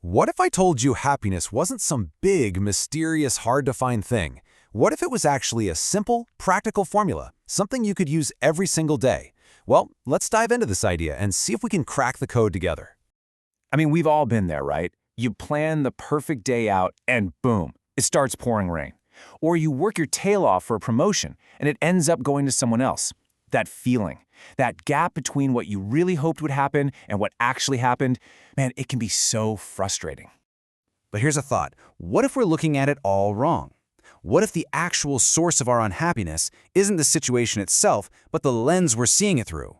What if I told you happiness wasn't some big, mysterious, hard-to-find thing? What if it was actually a simple, practical formula, something you could use every single day? Well, let's dive into this idea and see if we can crack the code together. I mean, we've all been there, right? You plan the perfect day out and boom, it starts pouring rain. Or you work your tail off for a promotion and it ends up going to someone else. That feeling, that gap between what you really hoped would happen and what actually happened, man, it can be so frustrating. But here's a thought. What if we're looking at it all wrong? What if the actual source of our unhappiness isn't the situation itself, but the lens we're seeing it through?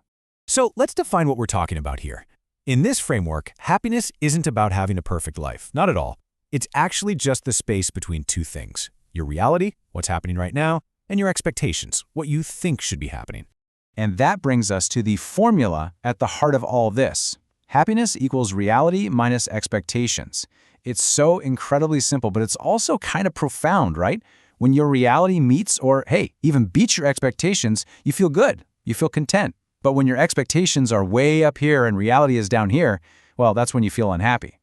So let's define what we're talking about here. In this framework, happiness isn't about having a perfect life. Not at all. It's actually just the space between two things. Your reality, what's happening right now, and your expectations, what you think should be happening. And that brings us to the formula at the heart of all this. Happiness equals reality minus expectations. It's so incredibly simple, but it's also kind of profound, right? When your reality meets or, hey, even beats your expectations, you feel good, you feel content. But when your expectations are way up here and reality is down here, well, that's when you feel unhappy.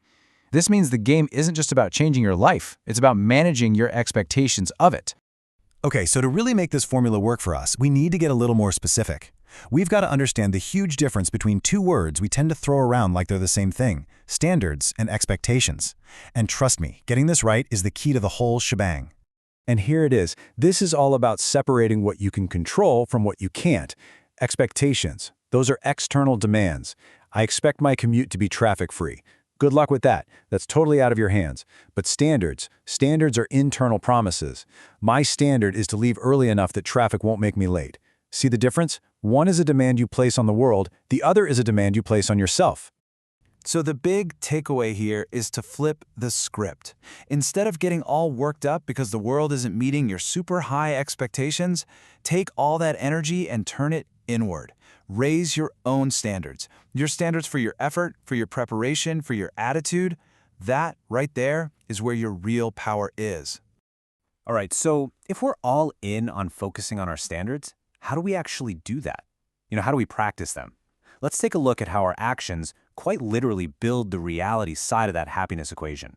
This means the game isn't just about changing your life, it's about managing your expectations of it. Okay, so to really make this formula work for us, we need to get a little more specific. We've got to understand the huge difference between two words we tend to throw around like they're the same thing: standards and expectations. And trust me, getting this right is the key to the whole shebang. And here it is. This is all about separating what you can control from what you can't. Expectations. Those are external demands. I expect my commute to be traffic-free. Good luck with that. That's totally out of your hands. But standards are internal promises. My standard is to leave early enough that traffic won't make me late. See the difference? One is a demand you place on the world, the other is a demand you place on yourself. So the big takeaway here is to flip the script. Instead of getting all worked up because the world isn't meeting your super high expectations, take all that energy and turn it inward. Raise your own standards. Your standards for your effort, for your preparation, for your attitude. That right there is where your real power is. All right, so if we're all in on focusing on our standards, how do we actually do that? How do we practice them? Let's take a look at how our actions quite literally build the reality side of that happiness equation.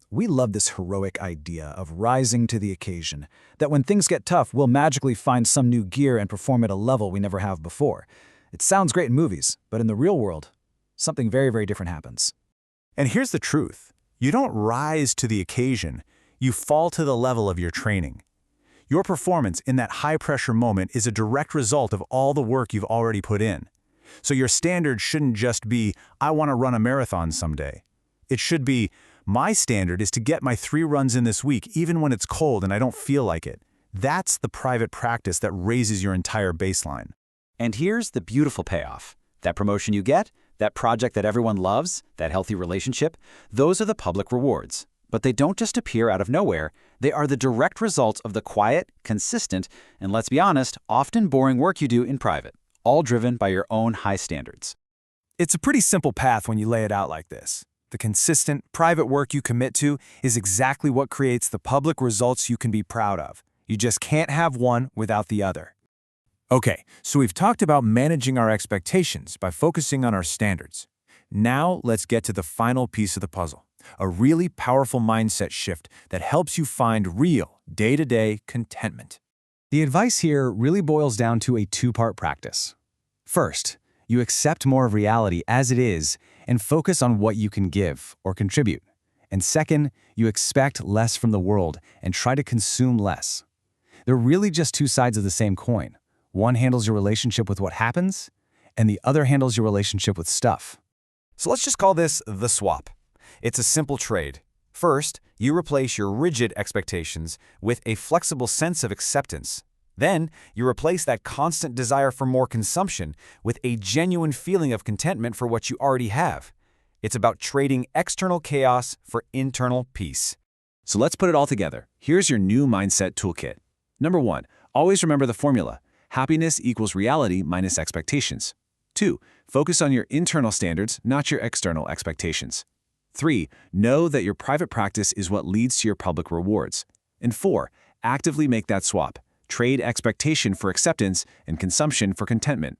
We love this heroic idea of rising to the occasion, that when things get tough, we'll magically find some new gear and perform at a level we never have before. It sounds great in movies, but in the real world, something very, very different happens. And here's the truth. You don't rise to the occasion. You fall to the level of your training. Your performance in that high-pressure moment is a direct result of all the work you've already put in. So your standard shouldn't just be, I want to run a marathon someday. It should be, my standard is to get my 3 runs in this week even when it's cold and I don't feel like it. That's the private practice that raises your entire baseline. And here's the beautiful payoff. That promotion you get, that project that everyone loves, that healthy relationship, those are the public rewards. But they don't just appear out of nowhere. They are the direct results of the quiet, consistent, and let's be honest, often boring work you do in private, all driven by your own high standards. It's a pretty simple path when you lay it out like this. The consistent, private work you commit to is exactly what creates the public results you can be proud of. You just can't have one without the other. Okay, so we've talked about managing our expectations by focusing on our standards. Now let's get to the final piece of the puzzle, a really powerful mindset shift that helps you find real, day-to-day contentment. The advice here really boils down to a two-part practice. First, you accept more of reality as it is and focus on what you can give or contribute. And second, you expect less from the world and try to consume less. They're really just two sides of the same coin. One handles your relationship with what happens, and the other handles your relationship with stuff. So let's just call this the swap. It's a simple trade. First, you replace your rigid expectations with a flexible sense of acceptance. Then, you replace that constant desire for more consumption with a genuine feeling of contentment for what you already have. It's about trading external chaos for internal peace. So let's put it all together. Here's your new mindset toolkit. Number 1, always remember the formula. Happiness equals reality minus expectations. 2, focus on your internal standards, not your external expectations. 3, know that your private practice is what leads to your public rewards. And 4, actively make that swap. Trade expectation for acceptance and consumption for contentment.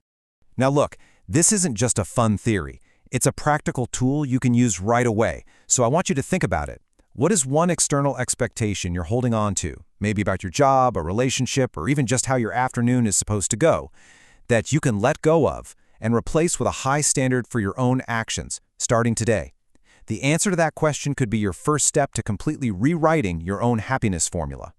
Now look, this isn't just a fun theory. It's a practical tool you can use right away, so I want you to think about it. What is one external expectation you're holding on to, maybe about your job, a relationship, or even just how your afternoon is supposed to go, that you can let go of and replace with a high standard for your own actions, starting today? The answer to that question could be your first step to completely rewriting your own happiness formula.